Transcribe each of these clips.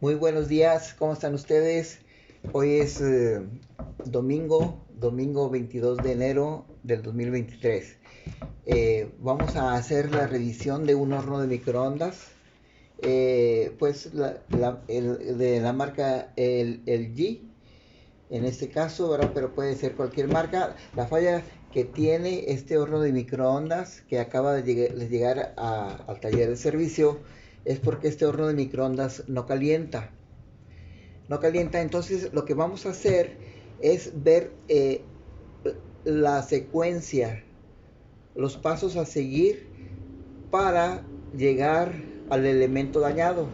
Muy buenos días, ¿cómo están ustedes? Hoy es domingo 22 de enero del 2023. Vamos a hacer la revisión de un horno de microondas, pues de la marca LG, en este caso, ¿verdad? Pero puede ser cualquier marca. La falla que tiene este horno de microondas que acaba de llegar al taller de servicio es porque este horno de microondas no calienta. No calienta, entonces lo que vamos a hacer es ver la secuencia, los pasos a seguir para llegar al elemento dañado,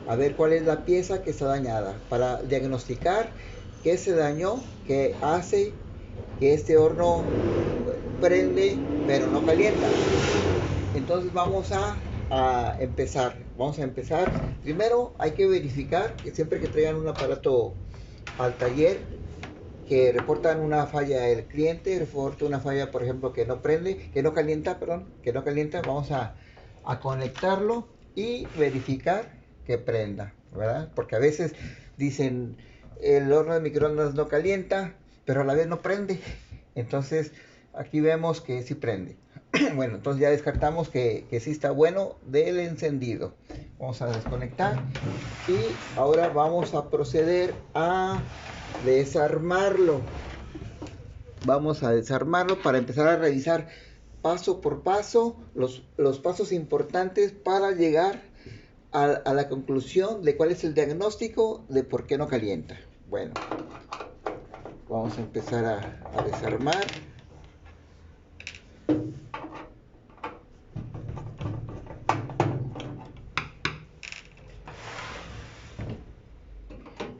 a ver cuál es la pieza que está dañada, para diagnosticar qué se dañó, qué hace que este horno prende pero no calienta. Entonces vamos a empezar. Primero hay que verificar que siempre que traigan un aparato al taller, que reportan una falla el cliente, reporta una falla, por ejemplo, que no prende, que no calienta, vamos a conectarlo y verificar que prenda, ¿verdad? Porque a veces dicen, el horno de microondas no calienta, pero a la vez no prende. Entonces, aquí vemos que sí prende. Bueno, entonces ya descartamos que sí está bueno del encendido. Vamos a desconectar y ahora vamos a proceder a desarmarlo. Vamos a desarmarlo para empezar a revisar paso por paso los pasos importantes para llegar a la conclusión de cuál es el diagnóstico de por qué no calienta. Bueno, vamos a empezar a desarmar.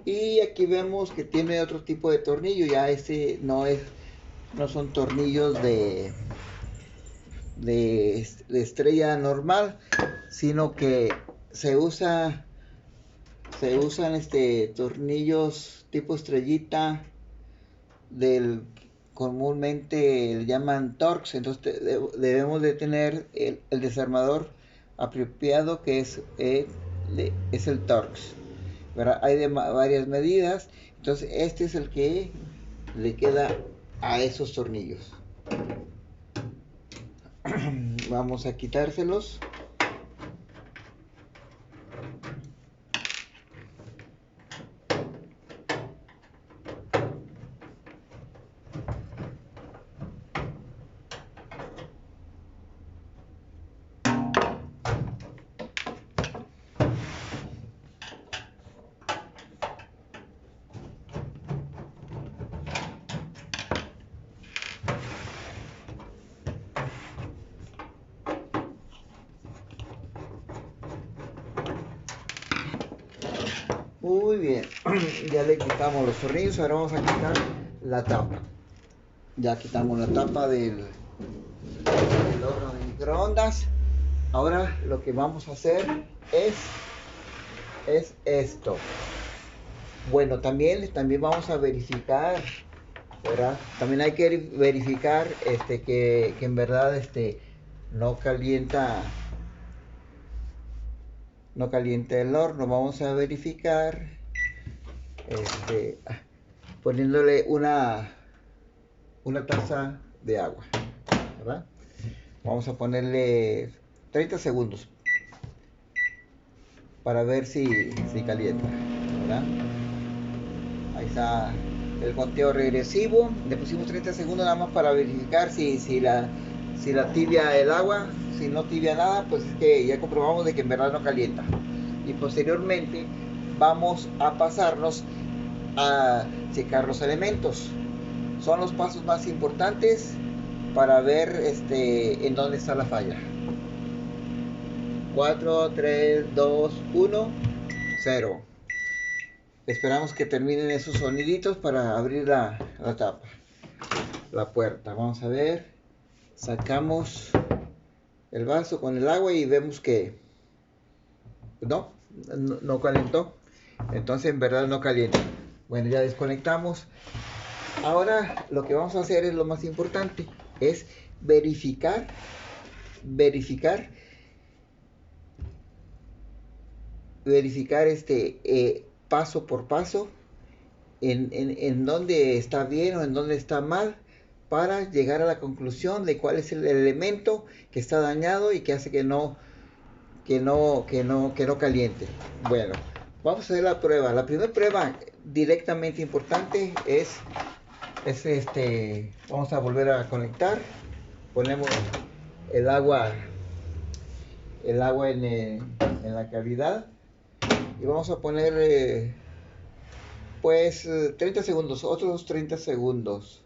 Y aquí vemos que tiene otro tipo de tornillo. Ya este no son tornillos de estrella normal, sino que se usan tornillos tipo estrellita del comúnmente le llaman Torx. Entonces debemos de tener el desarmador apropiado, que es el Torx, ¿verdad? Hay de varias medidas, entonces este es el que le queda a esos tornillos. Vamos a quitárselos. Muy bien, ya le quitamos los tornillos, ahora vamos a quitar la tapa. Ya quitamos la tapa del horno de microondas. Ahora lo que vamos a hacer es esto. Bueno, también vamos a verificar, ¿verdad? También hay que verificar que en verdad no calienta el horno. Vamos a verificar poniéndole una taza de agua, ¿verdad? Vamos a ponerle 30 segundos para ver si calienta, ¿verdad? Ahí está el conteo regresivo. Le pusimos 30 segundos nada más para verificar si la tibia el agua. Si no tibia nada, pues es que ya comprobamos de que en verdad no calienta. Y posteriormente vamos a pasarnos a checar los elementos. Son los pasos más importantes para ver en dónde está la falla. 4, 3, 2, 1, 0. Esperamos que terminen esos soniditos para abrir la tapa, la puerta. Vamos a ver. Sacamos el vaso con el agua y vemos que no calentó. Entonces en verdad no calienta. Bueno, ya desconectamos. Ahora lo que vamos a hacer es lo más importante. Es verificar verificar paso por paso en dónde está bien o en dónde está mal, para llegar a la conclusión de cuál es el elemento que está dañado y que hace que no caliente. Bueno, vamos a hacer la prueba. La primera prueba directamente importante es vamos a volver a conectar. Ponemos el agua en la cavidad y vamos a poner 30 segundos, otros 30 segundos.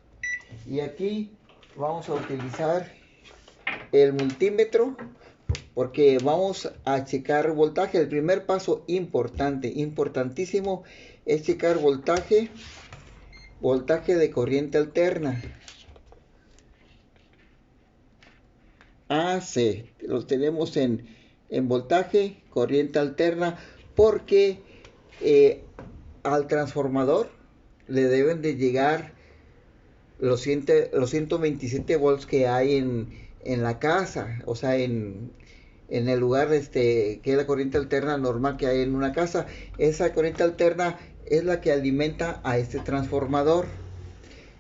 Y aquí vamos a utilizar el multímetro porque vamos a checar voltaje. El primer paso importantísimo, es checar voltaje de corriente alterna. AC, lo tenemos en voltaje, corriente alterna, porque al transformador le deben de llegar los 127 volts que hay en la casa, o sea, en el lugar que es la corriente alterna normal que hay en una casa. Esa corriente alterna es la que alimenta a este transformador.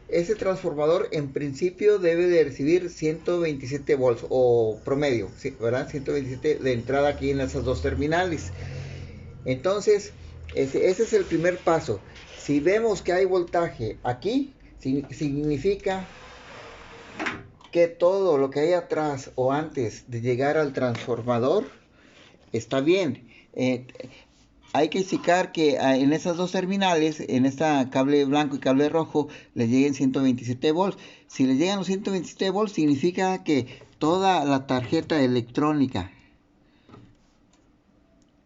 Ese transformador en principio debe de recibir 127 volts o promedio, ¿sí? ¿Verdad? 127 de entrada aquí en esas dos terminales. Entonces, ese es el primer paso. Si vemos que hay voltaje aquí, significa que todo lo que hay atrás o antes de llegar al transformador está bien. Hay que checar que en esas dos terminales, en esta cable blanco y cable rojo, le lleguen 127 volts. Si le llegan los 127 volts, significa que toda la tarjeta electrónica,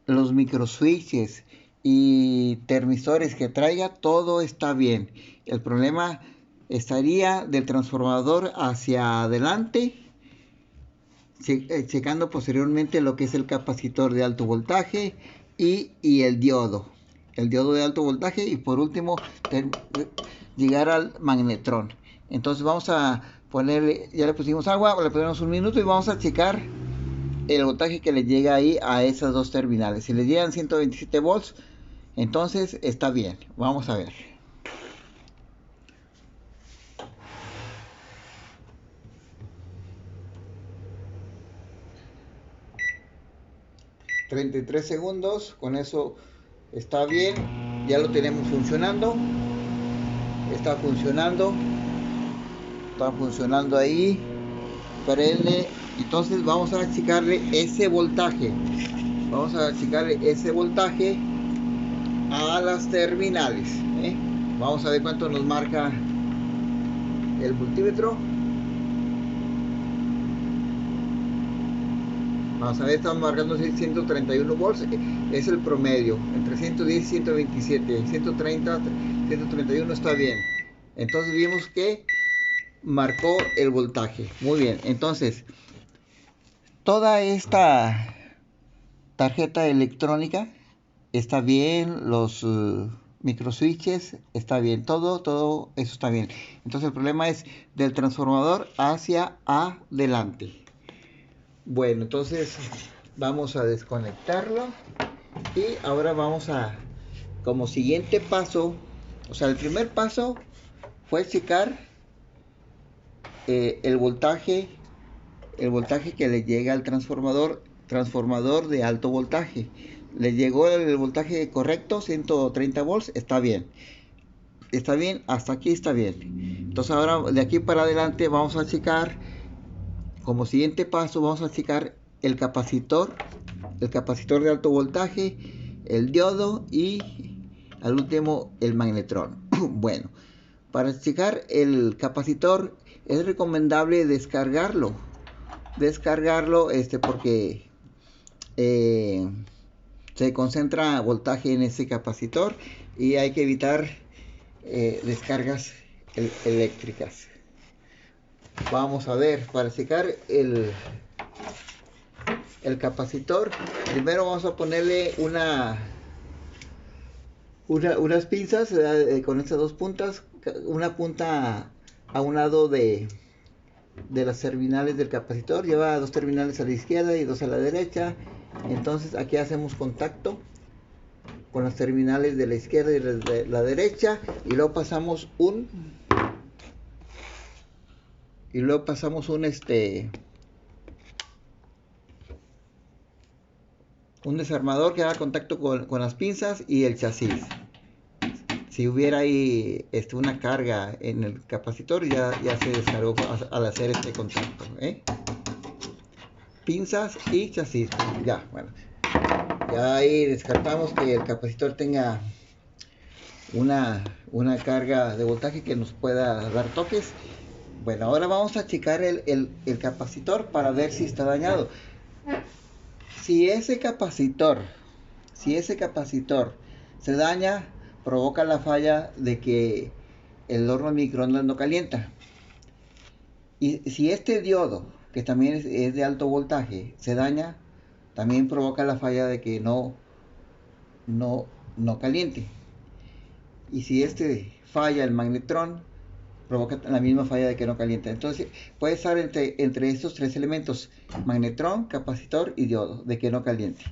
los microswitches y termisores que traiga, todo está bien. El problema estaría del transformador hacia adelante, checando posteriormente lo que es el capacitor de alto voltaje y el diodo de alto voltaje, y por último llegar al magnetrón. Entonces vamos a ponerle, ya le pusimos agua, le ponemos un minuto y vamos a checar el voltaje que le llega ahí a esas dos terminales. Si le llegan 127 volts, entonces está bien. Vamos a ver. ...33 segundos... con eso está bien. Ya lo tenemos funcionando. Está funcionando ahí. Prende. Entonces vamos a checarle ese voltaje. A las terminales. Vamos a ver cuánto nos marca el multímetro. Vamos a ver, estamos marcando 131 volts, es el promedio, entre 110 y 127, 130, 131 está bien. Entonces vimos que marcó el voltaje. Muy bien, entonces toda esta tarjeta electrónica está bien, los microswitches está bien, todo eso está bien. Entonces el problema es del transformador hacia adelante. Bueno, entonces vamos a desconectarlo y ahora vamos a, como siguiente paso, o sea, el primer paso fue checar el voltaje que le llega al transformador de alto voltaje. Le llegó el voltaje correcto, 130 volts, está bien, hasta aquí está bien. Entonces ahora de aquí para adelante vamos a checar, como siguiente paso vamos a checar el capacitor de alto voltaje, el diodo y al último el magnetrón. Bueno, para checar el capacitor es recomendable descargarlo porque se concentra voltaje en ese capacitor y hay que evitar descargas eléctricas. Vamos a ver, para checar el capacitor, primero vamos a ponerle unas pinzas con estas dos puntas, una punta a un lado de las terminales del capacitor, lleva dos terminales a la izquierda y dos a la derecha. Entonces aquí hacemos contacto con las terminales de la izquierda y de la derecha, y luego pasamos un un desarmador que haga contacto con las pinzas y el chasis. Si hubiera ahí una carga en el capacitor, ya se descargó al hacer este contacto, pinzas y chasis. Ya, bueno, ya ahí descartamos que el capacitor tenga una carga de voltaje que nos pueda dar toques. Bueno, ahora vamos a checar el capacitor para ver si está dañado. Si ese capacitor se daña, provoca la falla de que el horno de microondas no calienta. Y si este diodo, que también es de alto voltaje, se daña, también provoca la falla de que no caliente. Y si falla el magnetrón, provoca la misma falla de que no calienta. Entonces puede estar entre estos tres elementos: magnetrón, capacitor y diodo, de que no caliente.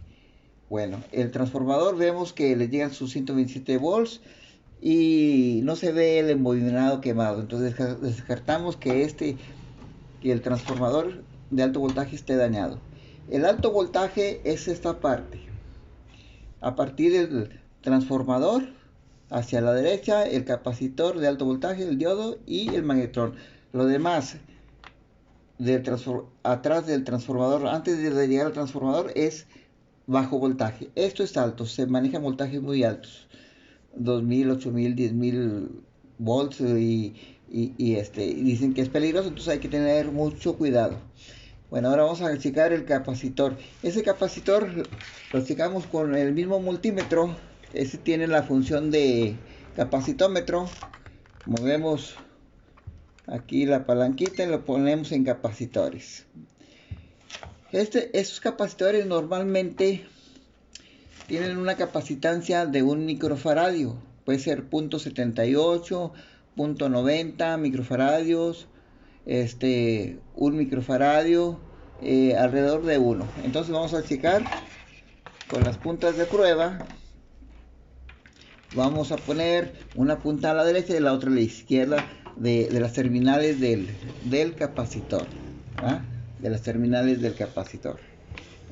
Bueno, el transformador vemos que le llegan sus 127 volts y no se ve el embobinado quemado. Entonces descartamos que el transformador de alto voltaje esté dañado. El alto voltaje es esta parte. A partir del transformador, hacia la derecha, el capacitor de alto voltaje, el diodo y el magnetrón. Lo demás, atrás del transformador, antes de llegar al transformador, es bajo voltaje. Esto es alto, se manejan voltajes muy altos, 2000, 8000, 10000 volts, y dicen que es peligroso, entonces hay que tener mucho cuidado. Bueno, ahora vamos a checar el capacitor. Ese capacitor lo checamos con el mismo multímetro. Ese tiene la función de capacitómetro. Movemos aquí la palanquita y lo ponemos en capacitores. Esos capacitores normalmente tienen una capacitancia de 1 microfaradio. Puede ser 0.78, 0.90 microfaradios, 1 microfaradio, alrededor de 1. Entonces vamos a checar con las puntas de prueba. Vamos a poner una punta a la derecha y la otra a la izquierda de las terminales del capacitor, de las terminales del capacitor.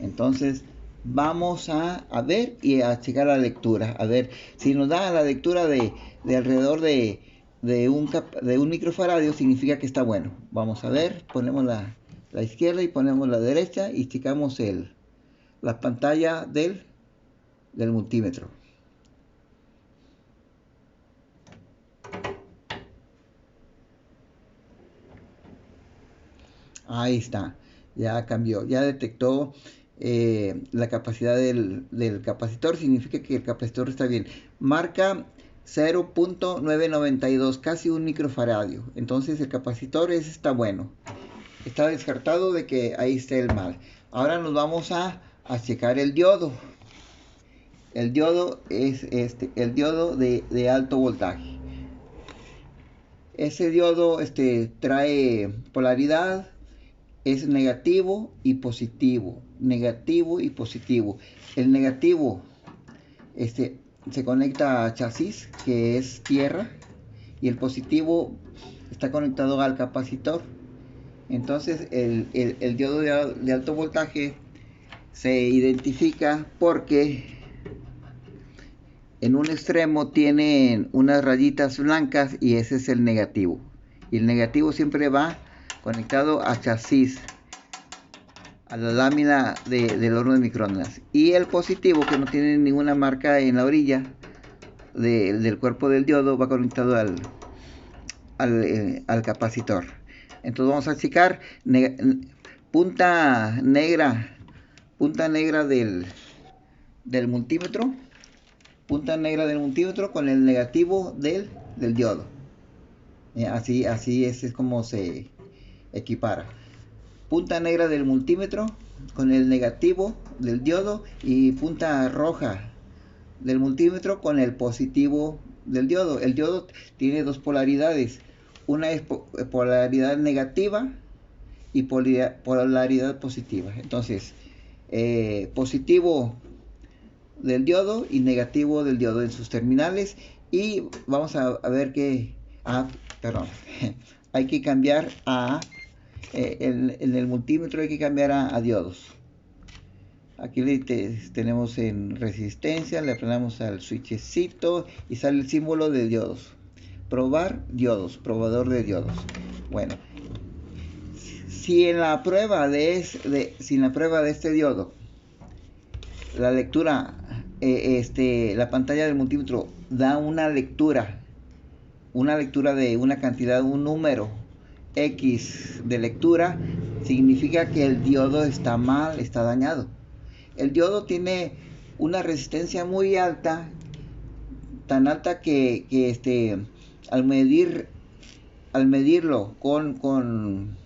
Entonces vamos a ver y a checar la lectura, a ver si nos da la lectura de alrededor de 1 microfaradio, significa que está bueno. Vamos a ver, ponemos la izquierda y ponemos la derecha y checamos la pantalla del multímetro. Ahí está, ya cambió, ya detectó la capacidad del capacitor, significa que el capacitor está bien. Marca 0.992, casi 1 microfaradio. Entonces el capacitor está bueno. Está descartado de que ahí esté el mal. Ahora nos vamos a checar el diodo. El diodo es el diodo de alto voltaje. Ese diodo trae polaridad, es negativo y positivo. Negativo y positivo. El negativo se conecta a chasis, que es tierra, y el positivo está conectado al capacitor. Entonces el diodo de alto voltaje se identifica porque en un extremo tienen unas rayitas blancas y ese es el negativo. Y el negativo siempre va conectado a chasis, a la lámina del horno de microondas. Y el positivo, que no tiene ninguna marca en la orilla del cuerpo del diodo, va conectado al capacitor. Entonces vamos a checar punta negra del multímetro. Punta negra del multímetro con el negativo del diodo. Así es como se equipara. Punta negra del multímetro con el negativo del diodo, y punta roja del multímetro con el positivo del diodo. El diodo tiene dos polaridades. Una es polaridad negativa y polaridad positiva. Entonces, positivo del diodo y negativo del diodo en sus terminales. Y vamos a ver que, perdón, hay que cambiar en el multímetro hay que cambiar a diodos. Aquí tenemos en resistencia, le aplanamos al switchecito y sale el símbolo de diodos. Probar diodos, probador de diodos. Bueno, si en la prueba de este diodo la lectura, la pantalla del multímetro da una lectura de una cantidad, un número X de lectura, significa que el diodo está mal, está dañado. El diodo tiene una resistencia muy alta, tan alta que al medirlo con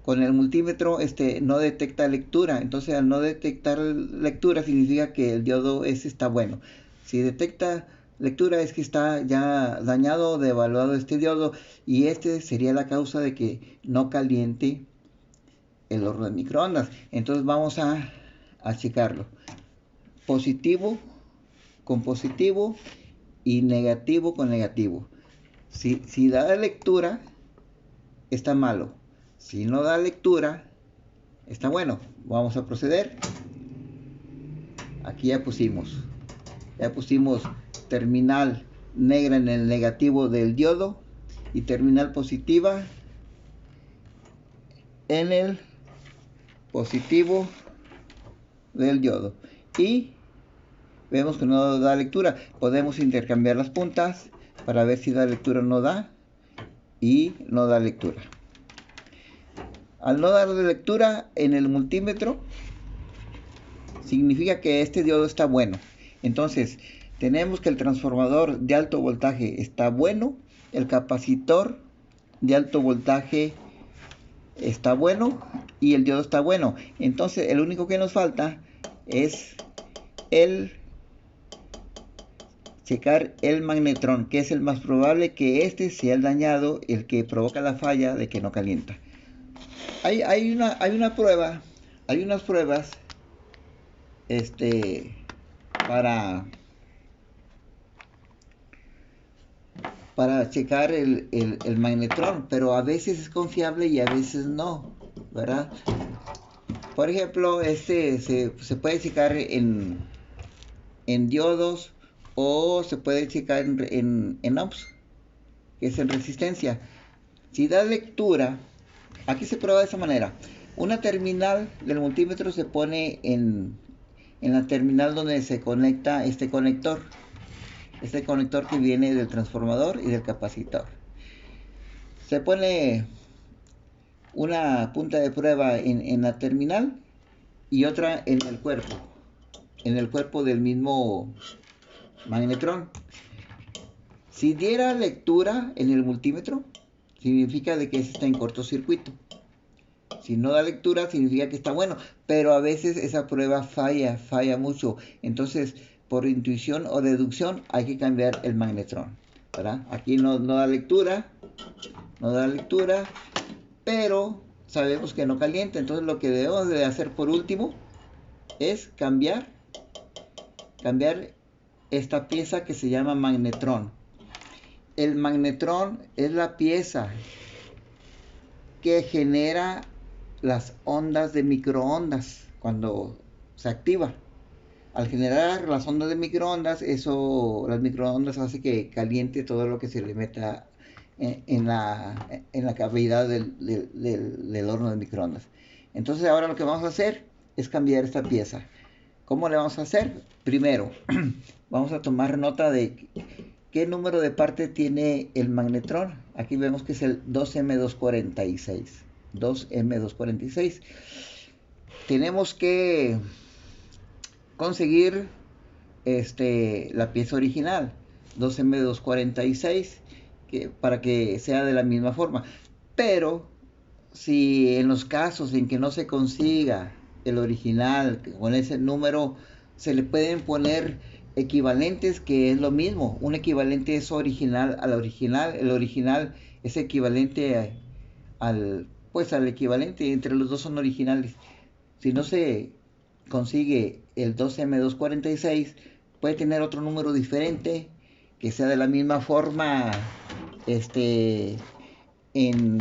el multímetro no detecta lectura. Entonces, al no detectar lectura significa que el diodo está bueno. Si detecta lectura es que está ya dañado o devaluado este diodo, y sería la causa de que no caliente el horno de microondas. Entonces vamos a checarlo. Positivo con positivo y negativo con negativo. Si da lectura, está malo. Si no da lectura, está bueno. Vamos a proceder. Aquí ya pusimos terminal negra en el negativo del diodo y terminal positiva en el positivo del diodo, y vemos que no da lectura. Podemos intercambiar las puntas para ver si da lectura o no da, y no da lectura. Al no dar lectura en el multímetro, significa que este diodo está bueno. Entonces, tenemos que el transformador de alto voltaje está bueno, el capacitor de alto voltaje está bueno y el diodo está bueno. Entonces, el único que nos falta es checar el magnetrón, que es el más probable que sea el dañado, el que provoca la falla de que no calienta. Hay unas pruebas para checar el magnetrón, pero a veces es confiable y a veces no, ¿verdad? Por ejemplo, se puede checar en diodos, o se puede checar en ohms, que es en resistencia. Si da lectura, aquí se prueba de esa manera. Una terminal del multímetro se pone en la terminal donde se conecta este conector que viene del transformador y del capacitor. Se pone una punta de prueba en la terminal y otra en el cuerpo del mismo magnetrón. Si diera lectura en el multímetro, significa de que ese está en cortocircuito. Si no da lectura, significa que está bueno, pero a veces esa prueba falla mucho. Entonces, por intuición o deducción, hay que cambiar el magnetrón, ¿verdad? Aquí no da lectura, pero sabemos que no calienta. Entonces, lo que debemos de hacer por último es cambiar esta pieza que se llama magnetrón. El magnetrón es la pieza que genera las ondas de microondas cuando se activa. Al generar las ondas de microondas, las microondas hace que caliente todo lo que se le meta en la cavidad del horno de microondas. Entonces ahora lo que vamos a hacer es cambiar esta pieza. ¿Cómo le vamos a hacer? Primero, vamos a tomar nota de qué número de parte tiene el magnetrón. Aquí vemos que es el 2M246. 2M246. Tenemos que conseguir la pieza original, 2M246, para que sea de la misma forma. Pero si en los casos en que no se consiga el original con ese número, se le pueden poner equivalentes, que es lo mismo. Un equivalente es original al original. El original es equivalente al equivalente. Entre los dos son originales. Si no se consigue el 2M246, puede tener otro número diferente que sea de la misma forma, en,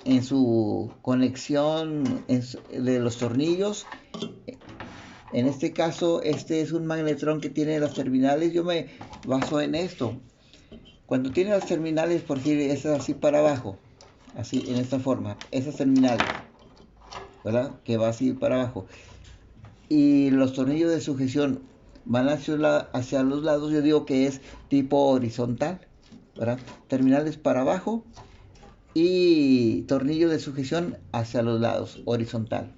en su conexión de los tornillos. En este caso, este es un magnetrón que tiene las terminales. Yo me baso en esto. Cuando tiene las terminales, por decir, es así para abajo, así en esta forma, esas terminales, ¿verdad? Que va así para abajo. Y los tornillos de sujeción van hacia los lados, yo digo que es tipo horizontal, ¿verdad? Terminales para abajo y tornillo de sujeción hacia los lados, horizontal.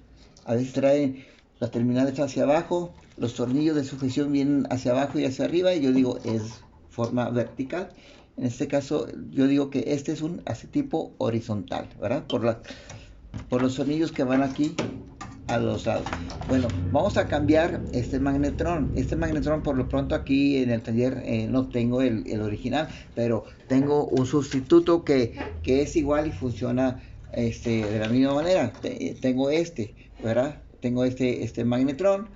A veces traen las terminales hacia abajo, los tornillos de sujeción vienen hacia abajo y hacia arriba, y yo digo es forma vertical. En este caso yo digo que este es un así tipo horizontal, ¿verdad? Por los tornillos que van aquí a los lados. Bueno, vamos a cambiar este magnetrón. Este magnetrón por lo pronto aquí en el taller no tengo el original, pero tengo un sustituto que es igual y funciona de la misma manera. Tengo ¿verdad? Tengo este magnetrón.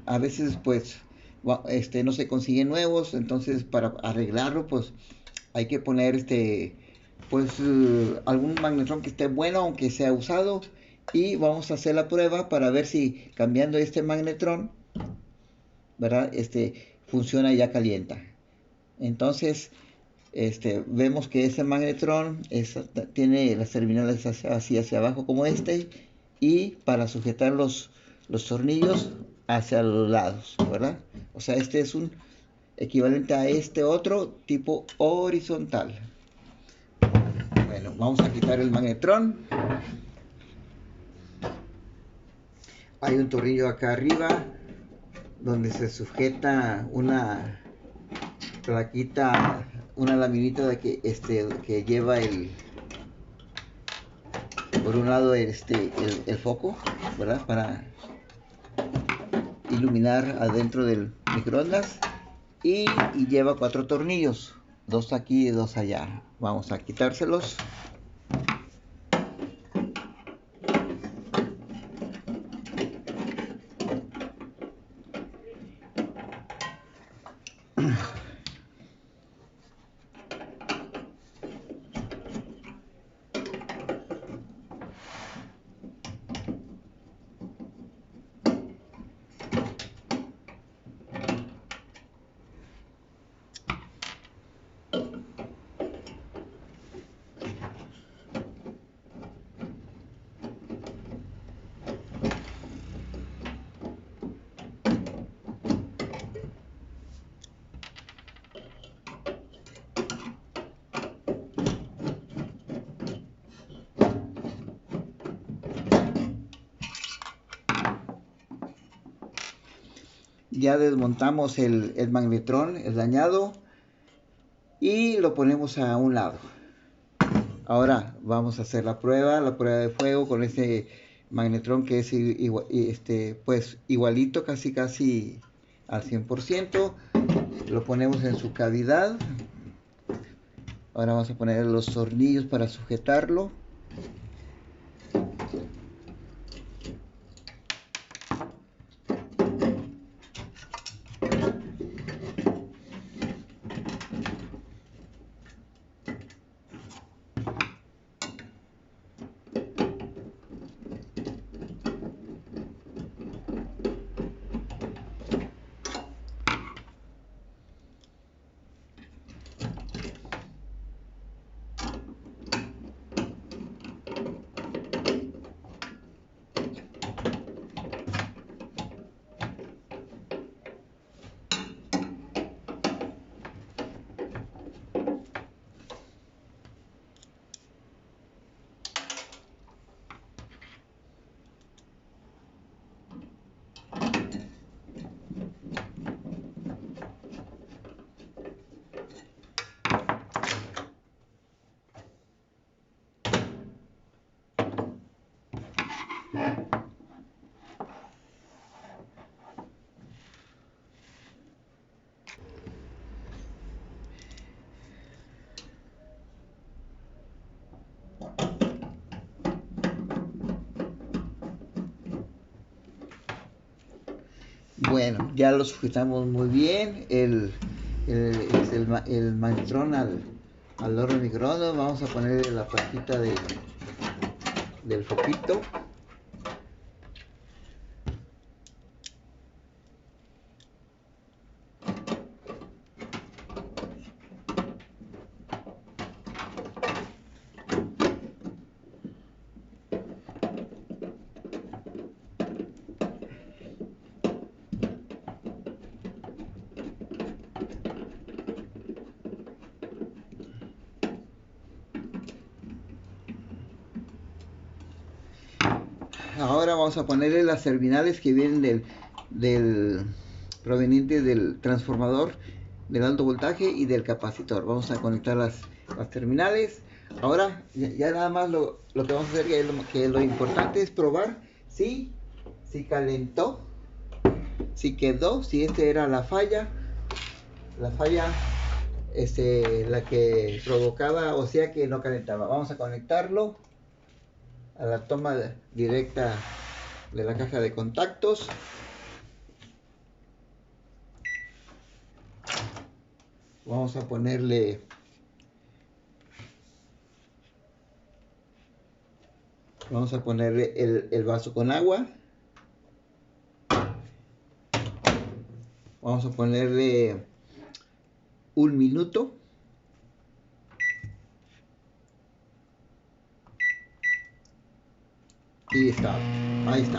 A veces pues no se consiguen nuevos, entonces para arreglarlo pues hay que poner pues algún magnetrón que esté bueno aunque sea usado, y vamos a hacer la prueba para ver si cambiando este magnetrón, ¿verdad? Funciona y ya calienta. Entonces vemos que ese magnetrón tiene las terminales así hacia abajo como y para sujetar los tornillos hacia los lados, ¿verdad? O sea, este es un equivalente a este otro tipo horizontal. Bueno, vamos a quitar el magnetrón. Hay un tornillo acá arriba donde se sujeta una plaquita, una laminita de que lleva por un lado el foco, ¿verdad? Para iluminar adentro del microondas, y lleva 4 tornillos, 2 aquí y 2 allá. Vamos a quitárselos. Ya desmontamos el magnetrón, el dañado, y lo ponemos a un lado. Ahora vamos a hacer la prueba de fuego con este magnetrón que es pues igualito, casi al 100%. Lo ponemos en su cavidad. Ahora vamos a poner los tornillos para sujetarlo. Bueno, ya lo sujetamos muy bien el magnetron al horno de microondas. Vamos a ponerle la pastita del foquito. Ahora vamos a ponerle las terminales que vienen provenientes del transformador del alto voltaje y del capacitor. Vamos a conectar las terminales. Ahora ya nada más lo que vamos a hacer, que lo importante es probar si calentó, si quedó, si esta era la falla, la que provocaba, o sea que no calentaba. Vamos a conectarlo a la toma directa de la caja de contactos. Vamos a ponerle el vaso con agua. Vamos a ponerle 1 minuto. Y está, ahí está.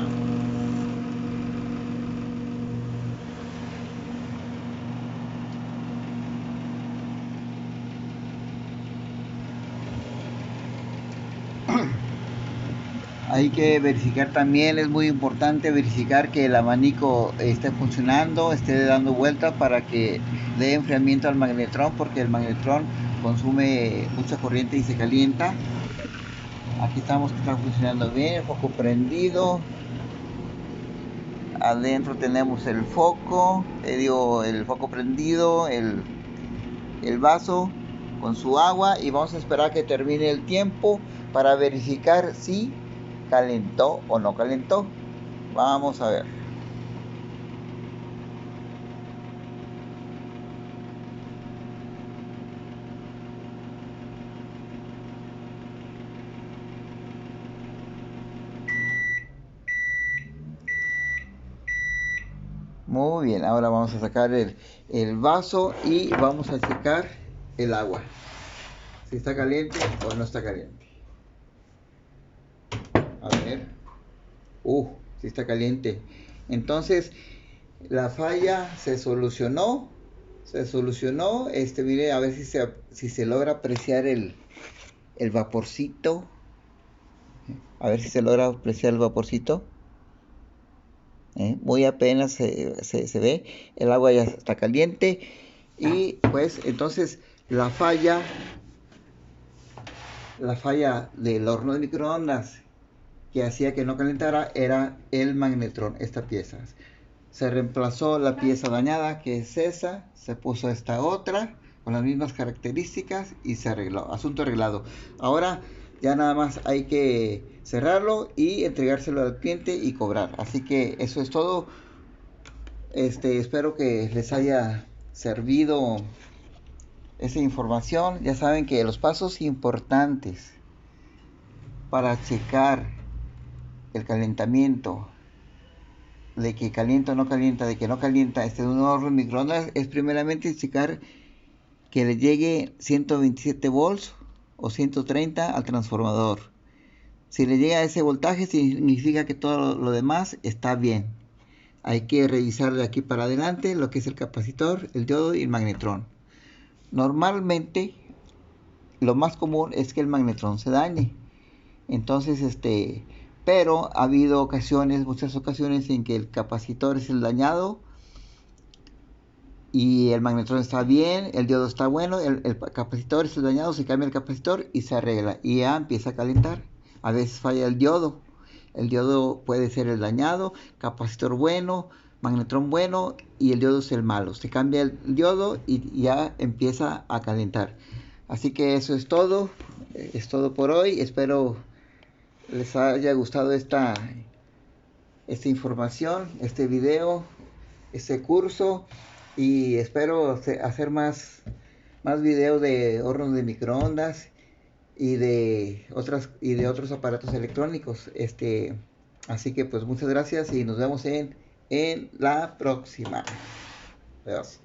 Hay que verificar también, es muy importante verificar que el abanico esté funcionando, esté dando vuelta para que dé enfriamiento al magnetrón, porque el magnetrón consume mucha corriente y se calienta. Aquí estamos que está funcionando bien, el foco prendido. Adentro tenemos el foco, el foco prendido, el vaso con su agua, y vamos a esperar que termine el tiempo para verificar si calentó o no calentó. Vamos a ver. Muy bien, ahora vamos a sacar el vaso y vamos a checar el agua, si está caliente o no está caliente. A ver. Si está caliente. Entonces la falla se solucionó. Mire, a ver si se logra apreciar el vaporcito. A ver si se logra apreciar el vaporcito. Muy apenas se ve. El agua ya está caliente. Y pues entonces la falla del horno de microondas que hacía que no calentara era el magnetrón, esta pieza. Se reemplazó la pieza dañada, que es esa, se puso esta otra con las mismas características y se arregló. Asunto arreglado. Ahora ya nada más hay que cerrarlo y entregárselo al cliente y cobrar. Así que eso es todo. Espero que les haya servido esa información. Ya saben que los pasos importantes para checar el calentamiento, de que calienta o no calienta, de que no calienta un horno de microondas, es primeramente checar que le llegue 127 volts o 130 al transformador. Si le llega a ese voltaje, significa que todo lo demás está bien. Hay que revisar de aquí para adelante lo que es el capacitor, el diodo y el magnetrón. Normalmente lo más común es que el magnetrón se dañe. Entonces, pero ha habido muchas ocasiones en que el capacitor es el dañado y el magnetrón está bien, el diodo está bueno, el capacitor es el dañado, se cambia el capacitor y se arregla y ya empieza a calentar. A veces falla el diodo puede ser el dañado, capacitor bueno, magnetrón bueno y el diodo es el malo. Se cambia el diodo y ya empieza a calentar. Así que eso es todo por hoy. Espero les haya gustado esta información, este video. este curso y espero hacer más videos de hornos de microondas y de otros aparatos electrónicos. Así que pues muchas gracias y nos vemos en la próxima. Adiós.